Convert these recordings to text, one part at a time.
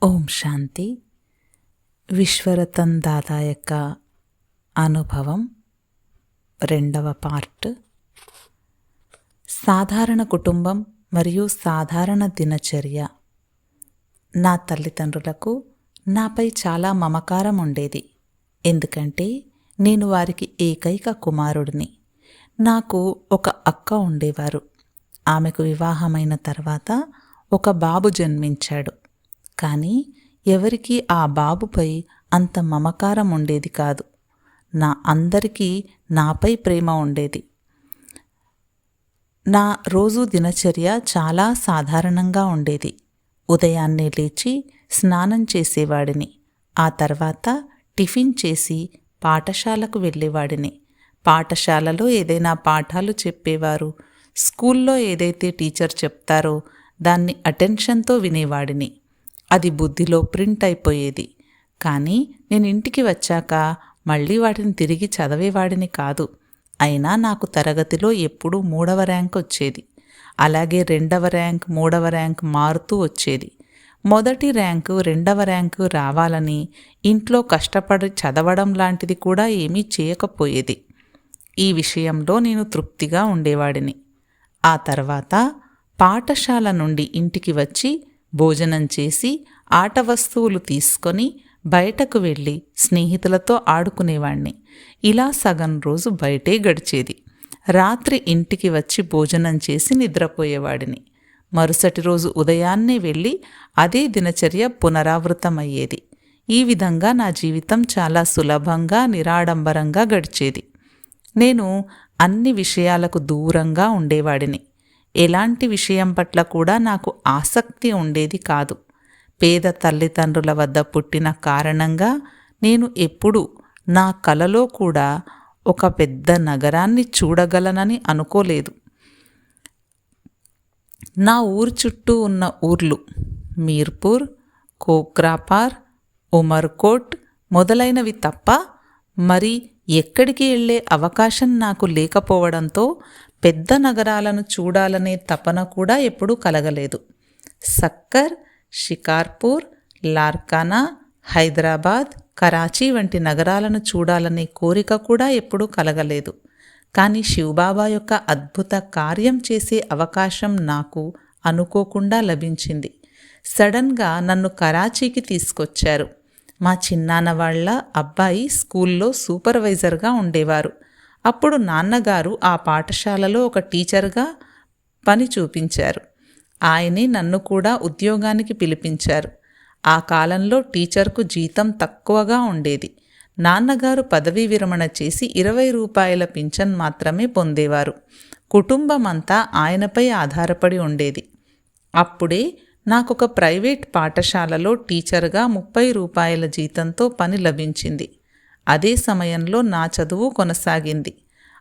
ఓం శాంతి. విశ్వరతన్ దాదా యొక్క అనుభవం 2వ పార్ట్. సాధారణ కుటుంబం మరియు సాధారణ దినచర్య. నా తల్లిదండ్రులకు నాపై చాలా మమకారం ఉండేది, ఎందుకంటే నేను వారికి ఏకైక కుమారుడిని. నాకు ఒక అక్క ఉండేవారు. ఆమెకు వివాహమైన తర్వాత ఒక బాబు జన్మించాడు. కానీ ఎవరికీ ఆ బాబుపై అంత మమకారం ఉండేది కాదు. అందరికీ నాపై ప్రేమ ఉండేది. నా రోజు దినచర్య చాలా సాధారణంగా ఉండేది. ఉదయాన్నే లేచి స్నానం చేసేవాడిని. ఆ తర్వాత టిఫిన్ చేసి పాఠశాలకు వెళ్ళేవాడిని. పాఠశాలలో ఏదైనా పాఠాలు చెప్పేవారు. స్కూల్లో ఏదైతే టీచర్ చెప్తారో దాన్ని అటెన్షన్తో వినేవాడిని. అది బుద్ధిలో ప్రింట్ అయిపోయేది. కానీ నేను ఇంటికి వచ్చాక మళ్ళీ వాటిని తిరిగి చదివేవాడిని కాదు. అయినా నాకు తరగతిలో ఎప్పుడూ 3వ ర్యాంక్ వచ్చేది. అలాగే 2వ ర్యాంక్, 3వ ర్యాంక్ మారుతూ వచ్చేది. మొదటి ర్యాంకు, 2వ ర్యాంకు రావాలని ఇంట్లో కష్టపడి చదవడం లాంటిది కూడా ఏమీ చేయకపోయేది. ఈ విషయంలో నేను తృప్తిగా ఉండేవాడిని. ఆ తర్వాత పాఠశాల నుండి ఇంటికి వచ్చి భోజనం చేసి ఆట వస్తువులు తీసుకొని బయటకు వెళ్ళి స్నేహితులతో ఆడుకునేవాణ్ణి. ఇలా సగం రోజు బయటే గడిచేది. రాత్రి ఇంటికి వచ్చి భోజనం చేసి నిద్రపోయేవాడిని. మరుసటి రోజు ఉదయాన్నే వెళ్ళి అదే దినచర్య పునరావృతమయ్యేది. ఈ విధంగా నా జీవితం చాలా సులభంగా, నిరాడంబరంగా గడిచేది. నేను అన్ని విషయాలకు దూరంగా ఉండేవాడిని. ఎలాంటి విషయం పట్ల కూడా నాకు ఆసక్తి ఉండేది కాదు. పేద తల్లిదండ్రుల వద్ద పుట్టిన కారణంగా నేను ఎప్పుడూ నా కలలో కూడా ఒక పెద్ద నగరాన్ని చూడగలనని అనుకోలేదు. నా ఊరు చుట్టూ ఉన్న ఊర్లు మీర్పూర్, కోక్రాపార్, ఉమర్కోట్ మొదలైనవి తప్ప మరి ఎక్కడికి వెళ్ళే అవకాశం నాకు లేకపోవడంతో పెద్ద నగరాలను చూడాలనే తపన కూడా ఎప్పుడూ కలగలేదు. సక్కర్, షికార్పూర్, లార్కానా, హైదరాబాద్, కరాచీ వంటి నగరాలను చూడాలనే కోరిక కూడా ఎప్పుడూ కలగలేదు. కానీ శివబాబా యొక్క అద్భుత కార్యం చేసే అవకాశం నాకు అనుకోకుండా లభించింది. సడన్గా నన్ను కరాచీకి తీసుకొచ్చారు. మా చిన్నాన్న వాళ్ళ అబ్బాయి స్కూల్లో సూపర్వైజర్గా ఉండేవారు. అప్పుడు నాన్నగారు ఆ పాఠశాలలో ఒక టీచర్గా పని చూపించారు. ఆయనే నన్ను కూడా ఉద్యోగానికి పిలిపించారు. ఆ కాలంలో టీచర్కు జీతం తక్కువగా ఉండేది. నాన్నగారు పదవీ విరమణ చేసి 20 రూపాయల పింఛన్ మాత్రమే పొందేవారు. కుటుంబం అంతా ఆయనపై ఆధారపడి ఉండేది. అప్పుడే నాకొక ప్రైవేట్ పాఠశాలలో టీచర్గా 30 రూపాయల జీతంతో పని లభించింది. అదే సమయంలో నా చదువు కొనసాగింది.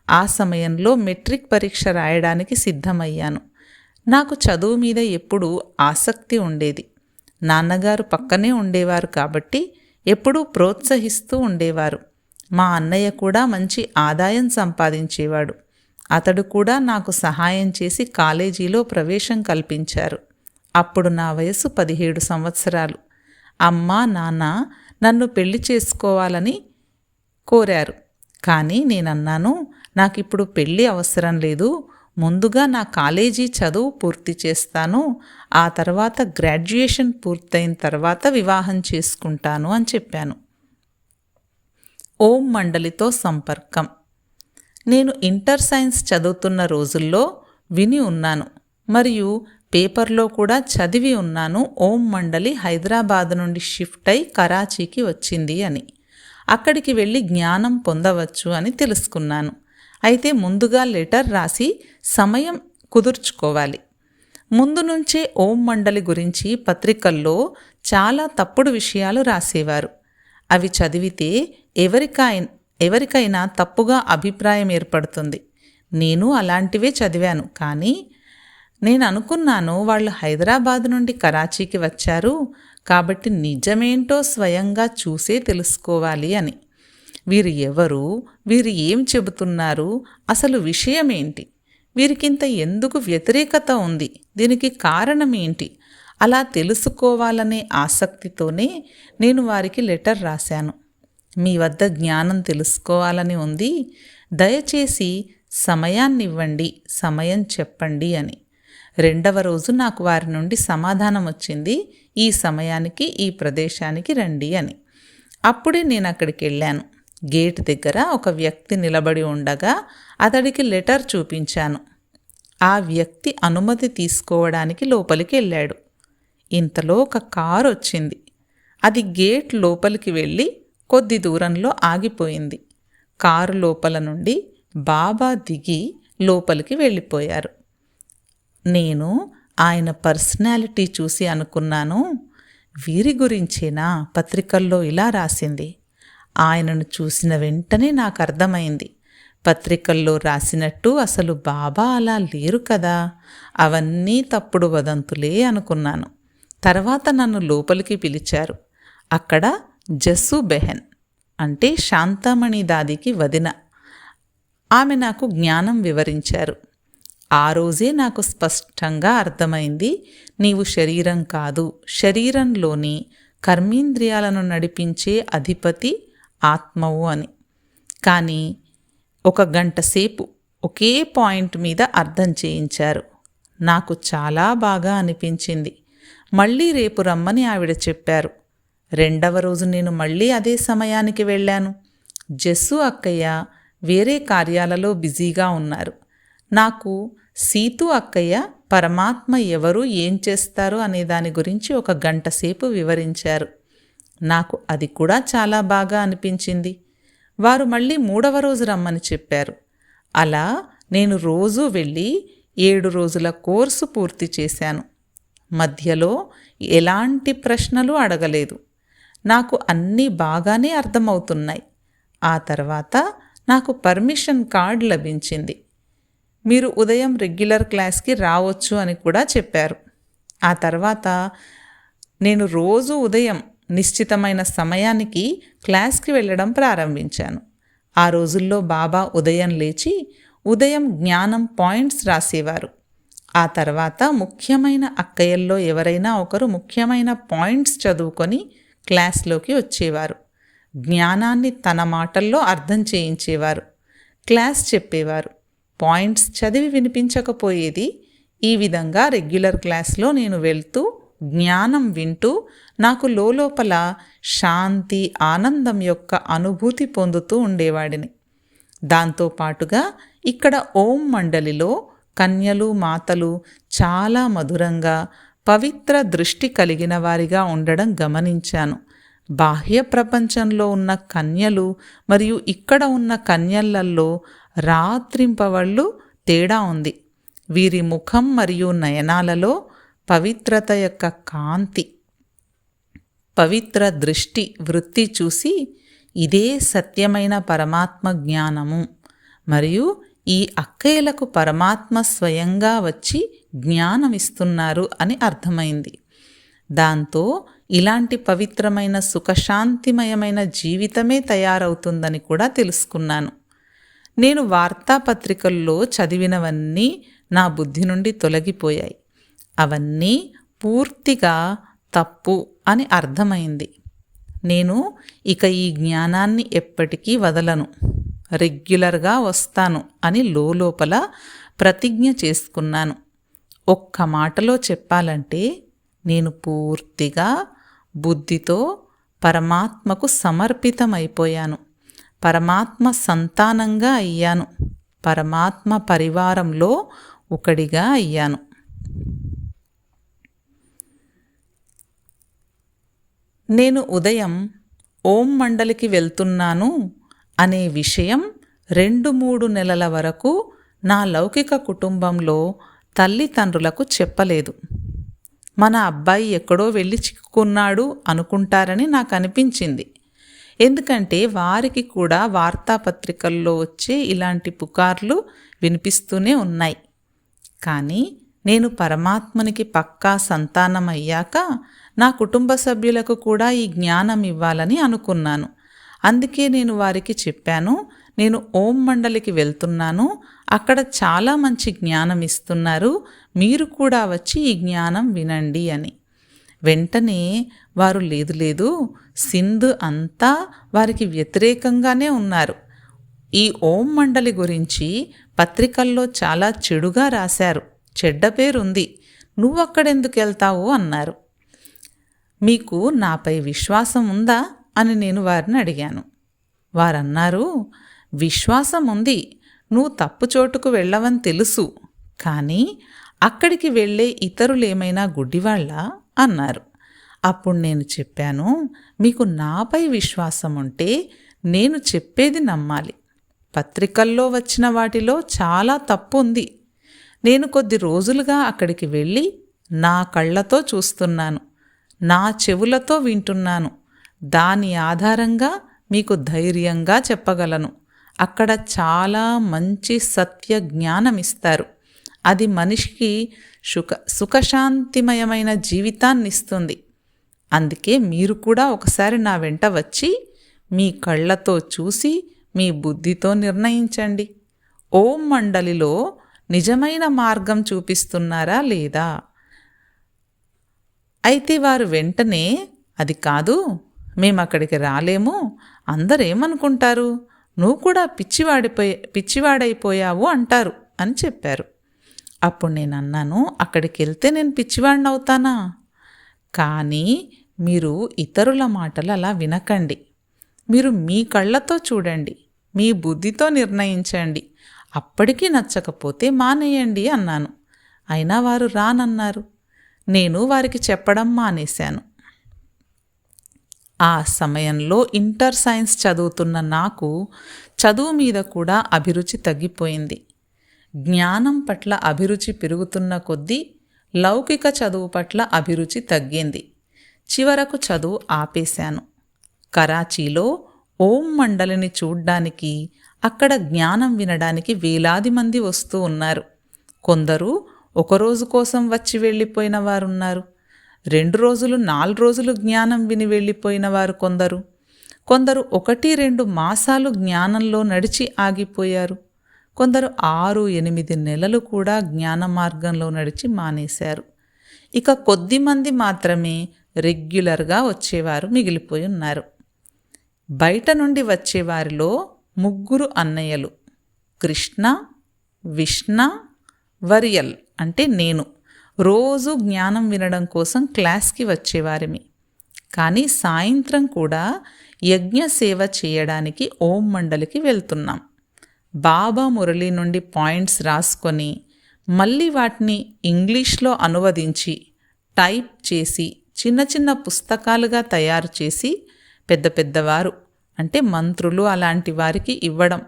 ఆ సమయంలో మెట్రిక్ పరీక్ష రాయడానికి సిద్ధమయ్యాను. నాకు చదువు మీద ఎప్పుడూ ఆసక్తి ఉండేది. నాన్నగారు పక్కనే ఉండేవారు కాబట్టి ఎప్పుడూ ప్రోత్సహిస్తూ ఉండేవారు. మా అన్నయ్య కూడా మంచి ఆదాయం సంపాదించేవాడు. అతడు కూడా నాకు సహాయం చేసి కాలేజీలో ప్రవేశం కల్పించారు. అప్పుడు నా వయసు 17 సంవత్సరాలు. అమ్మ, నాన్న నన్ను పెళ్లి చేసుకోవాలని కోరారు. కానీ నేనన్నాను, నాకిప్పుడు పెళ్ళి అవసరం లేదు. ముందుగా నా కాలేజీ చదువు పూర్తి చేస్తాను. ఆ తర్వాత గ్రాడ్యుయేషన్ పూర్తయిన తర్వాత వివాహం చేసుకుంటాను అని చెప్పాను. ఓం మండలితో సంపర్కం. నేను ఇంటర్ సైన్స్ చదువుతున్న రోజుల్లో విని ఉన్నాను మరియు పేపర్లో కూడా చదివి ఉన్నాను. ఓం మండలి హైదరాబాద్ నుండి షిఫ్ట్ అయి కరాచీకి వచ్చింది అని. అక్కడికి వెళ్ళి జ్ఞానం పొందవచ్చు అని తెలుసుకున్నాను. అయితే ముందుగా లెటర్ రాసి సమయం కుదుర్చుకోవాలి. ముందు నుంచే ఓం మండలి గురించి పత్రికల్లో చాలా తప్పుడు విషయాలు రాసేవారు. అవి చదివితే ఎవరికైనా తప్పుగా అభిప్రాయం ఏర్పడుతుంది. నేను అలాంటివే చదివాను. కానీ నేను అనుకున్నాను, వాళ్ళు హైదరాబాద్ నుండి కరాచీకి వచ్చారు కాబట్టి నిజమేంటో స్వయంగా చూసే తెలుసుకోవాలి అని. వీరు ఎవరు, వీరు ఏం చెబుతున్నారు, అసలు విషయమేంటి, వీరికింత ఎందుకు వ్యతిరేకత ఉంది, దీనికి కారణం ఏంటి, అలా తెలుసుకోవాలనే ఆసక్తితోనే నేను వారికి లెటర్ రాశాను. మీ వద్ద జ్ఞానం తెలుసుకోవాలని ఉంది, దయచేసి సమయాన్నివ్వండి, సమయం చెప్పండి అని. 2వ రోజు నాకు వారి నుండి సమాధానం వచ్చింది, ఈ సమయానికి ఈ ప్రదేశానికి రండి అని. అప్పుడే నేను అక్కడికి వెళ్ళాను. గేట్ దగ్గర ఒక వ్యక్తి నిలబడి ఉండగా అతడికి లెటర్ చూపించాను. ఆ వ్యక్తి అనుమతి తీసుకోవడానికి లోపలికి వెళ్ళాడు. ఇంతలో ఒక కారు వచ్చింది. అది గేట్ లోపలికి వెళ్ళి కొద్ది దూరంలో ఆగిపోయింది. కారు లోపల నుండి బాబా దిగి లోపలికి వెళ్ళిపోయారు. నేను ఆయన పర్సనాలిటీ చూసి అనుకున్నాను, వీరి గురించేనా పత్రికల్లో ఇలా రాసింది. ఆయనను చూసిన వెంటనే నాకు అర్థమైంది, పత్రికల్లో రాసినట్టు అసలు బాబా అలా లేరు కదా, అవన్నీ తప్పుడు వదంతులే అనుకున్నాను. తర్వాత నన్ను లోపలికి పిలిచారు. అక్కడ జస్సు బెహెన్ అంటే శాంతామణి దాదికి వదిన. ఆమె నాకు జ్ఞానం వివరించారు. ఆ రోజే నాకు స్పష్టంగా అర్థమైంది, నీవు శరీరం కాదు, శరీరంలోని కర్మేంద్రియాలను నడిపించే అధిపతి ఆత్మవు అని. కానీ 1 గంట సేపు ఒకే పాయింట్ మీద అర్థం చేయించారు. నాకు చాలా బాగా అనిపించింది. మళ్ళీ రేపు రమ్మని ఆవిడ చెప్పారు. 2వ రోజు నేను మళ్ళీ అదే సమయానికి వెళ్ళాను. జస్సు అక్కయ్య వేరే కార్యాలలో బిజీగా ఉన్నారు. నాకు సీతు అక్కయ్య పరమాత్మ ఎవరు, ఏం చేస్తారు అనే దాని గురించి 1 గంట సేపు వివరించారు. నాకు అది కూడా చాలా బాగా అనిపించింది. వారు మళ్ళీ 3వ రోజు రమ్మని చెప్పారు. అలా నేను రోజూ వెళ్ళి 7 రోజుల కోర్సు పూర్తి చేశాను. మధ్యలో ఎలాంటి ప్రశ్నలు అడగలేదు. నాకు అన్నీ బాగానే అర్థమవుతున్నాయి. ఆ తర్వాత నాకు పర్మిషన్ కార్డ్ లభించింది. మీరు ఉదయం రెగ్యులర్ క్లాస్కి రావచ్చు అని కూడా చెప్పారు. ఆ తర్వాత నేను రోజు ఉదయం నిశ్చితమైన సమయానికి క్లాస్కి వెళ్ళడం ప్రారంభించాను. ఆ రోజుల్లో బాబా ఉదయం లేచి ఉదయం జ్ఞానం పాయింట్స్ రాసేవారు. ఆ తర్వాత ముఖ్యమైన అక్కయ్యల్లో ఎవరైనా ఒకరు ముఖ్యమైన పాయింట్స్ చదువుకొని క్లాస్లోకి వచ్చేవారు. జ్ఞానాన్ని తన మాటల్లో అర్థం చేయించేవారు. క్లాస్ చెప్పేవారు. పాయింట్స్ చదివి వినిపించకపోయేది. ఈ విధంగా రెగ్యులర్ క్లాస్లో నేను వెళ్తూ జ్ఞానం వింటూ నాకు లోపల శాంతి, ఆనందం యొక్క అనుభూతి పొందుతూ ఉండేవాడిని. దాంతోపాటుగా ఇక్కడ ఓం మండలిలో కన్యలు, మాతలు చాలా మధురంగా పవిత్ర దృష్టి కలిగిన వారిగా ఉండడం గమనించాను. బాహ్య ప్రపంచంలో ఉన్న కన్యలు మరియు ఇక్కడ ఉన్న కన్యలల్లో రాత్రింపవళ్ళు తేడా ఉంది. వీరి ముఖం మరియు నయనాలలో పవిత్రత యొక్క కాంతి, పవిత్ర దృష్టి వృత్తి చూసి ఇదే సత్యమైన పరమాత్మ జ్ఞానము మరియు ఈ అక్కయ్యలకు పరమాత్మ స్వయంగా వచ్చి జ్ఞానమిస్తున్నారు అని అర్థమైంది. దాంతో ఇలాంటి పవిత్రమైన సుఖశాంతిమయమైన జీవితమే తయారవుతుందని కూడా తెలుసుకున్నాను. నేను వార్తాపత్రికల్లో చదివినవన్నీ నా బుద్ధి నుండి తొలగిపోయాయి. అవన్నీ పూర్తిగా తప్పు అని అర్థమైంది. నేను ఇక ఈ జ్ఞానాన్ని ఎప్పటికీ వదలను, రెగ్యులర్గా వస్తాను అని లోపల ప్రతిజ్ఞ చేసుకున్నాను. ఒక్క మాటలో చెప్పాలంటే నేను పూర్తిగా బుద్ధితో పరమాత్మకు సమర్పితమైపోయాను. పరమాత్మ సంతానంగా అయ్యాను. పరమాత్మ పరివారంలో ఒకడిగా అయ్యాను. నేను ఉదయం ఓం మండలికి వెళ్తున్నాను అనే విషయం 2-3 నెలల వరకు నా లౌకిక కుటుంబంలో తల్లిదండ్రులకు చెప్పలేదు. మన అబ్బాయి ఎక్కడో వెళ్ళి చిక్కుకున్నాడు అనుకుంటారని నాకు అనిపించింది. ఎందుకంటే వారికి కూడా వార్తాపత్రికల్లో వచ్చే ఇలాంటి పుకార్లు వినిపిస్తూనే ఉన్నాయి. కానీ నేను పరమాత్మనికి పక్కా సంతానమయ్యాక నా కుటుంబ సభ్యులకు కూడా ఈ జ్ఞానం ఇవ్వాలని అనుకున్నాను. అందుకే నేను వారికి చెప్పాను, నేను ఓం మండలికి వెళ్తున్నాను, అక్కడ చాలా మంచి జ్ఞానం ఇస్తున్నారు, మీరు కూడా వచ్చి ఈ జ్ఞానం వినండి అని. వెంటనే వారు లేదు లేదు, సింధు అంతా వారికి వ్యతిరేకంగానే ఉన్నారు. ఈ ఓం మండలి గురించి పత్రికల్లో చాలా చెడుగా రాశారు, చెడ్డ పేరుంది, నువ్వక్కడెందుకు వెళ్తావు అన్నారు. మీకు నాపై విశ్వాసం ఉందా అని నేను వారిని అడిగాను. వారన్నారు, విశ్వాసం ఉంది, నువ్వు తప్పు చోటుకు వెళ్ళవని తెలుసు, కానీ అక్కడికి వెళ్ళే ఇతరులేమైనా గుడ్డివాళ్ళా అన్నారు. అప్పుడు నేను చెప్పాను, మీకు నాపై విశ్వాసం ఉంటే నేను చెప్పేది నమ్మాలి. పత్రికల్లో వచ్చిన వాటిలో చాలా తప్పు ఉంది. నేను కొద్ది రోజులుగా అక్కడికి వెళ్ళి నా కళ్ళతో చూస్తున్నాను, నా చెవులతో వింటున్నాను. దాని ఆధారంగా మీకు ధైర్యంగా చెప్పగలను. అక్కడ చాలా మంచి సత్య జ్ఞానం ఇస్తారు. అది మనిషికి సుఖశాంతిమయమైన జీవితాన్ని ఇస్తుంది. అందుకే మీరు కూడా ఒకసారి నా వెంట వచ్చి మీ కళ్ళతో చూసి మీ బుద్ధితో నిర్ణయించండి. ఓం మండలిలో నిజమైన మార్గం చూపిస్తున్నారా లేదా? అయితే వారు వెంటనే, అది కాదు, మేమక్కడికి రాలేము, అందరేమనుకుంటారు, నువ్వు కూడా పిచ్చివాడైపోయావు అంటారు అని చెప్పారు. అప్పుడు నేను అన్నాను, అక్కడికి వెళ్తే నేను పిచ్చివాడిని అవుతానా? కానీ మీరు ఇతరుల మాటలు అలా వినకండి. మీరు మీ కళ్ళతో చూడండి, మీ బుద్ధితో నిర్ణయించండి. అప్పటికీ నచ్చకపోతే మానేయండి అన్నాను. అయినా వారు రానన్నారు. నేను వారికి చెప్పడం మానేశాను. ఆ సమయంలో ఇంటర్ సైన్స్ చదువుతున్న నాకు చదువు మీద కూడా అభిరుచి తగ్గిపోయింది. జ్ఞానం పట్ల అభిరుచి పెరుగుతున్న కొద్దీ లౌకిక చదువు పట్ల అభిరుచి తగ్గింది. చివరకు చదువు ఆపేశాను. కరాచీలో ఓం మండలిని చూడ్డానికి, అక్కడ జ్ఞానం వినడానికి వేలాది మంది వస్తూ ఉన్నారు. కొందరు ఒకరోజు కోసం వచ్చి వెళ్ళిపోయిన వారున్నారు. 2 రోజులు 4 రోజులు జ్ఞానం విని వెళ్ళిపోయిన వారు కొందరు. 1-2 మాసాలు జ్ఞానంలో నడిచి ఆగిపోయారు. కొందరు 6-8 నెలలు కూడా జ్ఞాన మార్గంలో నడిచి మానేశారు. ఇక కొద్దిమంది మాత్రమే రెగ్యులర్గా వచ్చేవారు మిగిలిపోయి ఉన్నారు. బయట నుండి వచ్చేవారిలో 3 అన్నయ్యలు, కృష్ణ, విష్ణ, వరియల్ అంటే నేను, రోజు జ్ఞానం వినడం కోసం క్లాస్కి వచ్చేవారిమి. కానీ సాయంత్రం కూడా యజ్ఞ సేవ చేయడానికి ఓం మండలికి వెళ్తున్నాం. బాబా మురళి నుండి పాయింట్స్ రాసుకొని మళ్ళీ వాటిని ఇంగ్లీష్లో అనువదించి టైప్ చేసి చిన్న చిన్న పుస్తకాలుగా తయారు చేసి పెద్ద పెద్దవారు అంటే మంత్రులు అలాంటి వారికి ఇవ్వడం.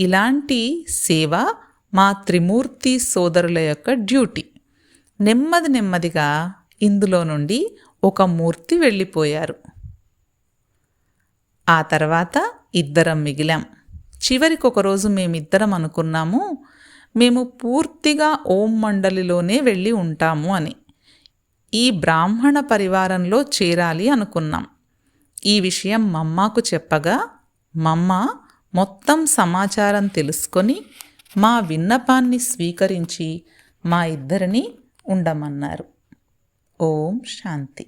ఇలాంటి సేవ మా త్రిమూర్తి సోదరుల యొక్క డ్యూటీ. నెమ్మదిగా ఇందులో నుండి ఒక మూర్తి వెళ్ళిపోయారు. ఆ తర్వాత 2 మిగిలాం. చివరికి ఒకరోజు మేమిద్దరం అనుకున్నాము, మేము పూర్తిగా ఓం మండలిలోనే వెళ్ళి ఉంటాము అని. ఈ బ్రాహ్మణ పరివారంలో చేరాలి అనుకున్నాం. ఈ విషయం మమ్మాకు చెప్పగా మమ్మ మొత్తం సమాచారం తెలుసుకొని మా విన్నపాన్ని స్వీకరించి మా ఇద్దరిని ఉండమన్నారు. ఓం శాంతి.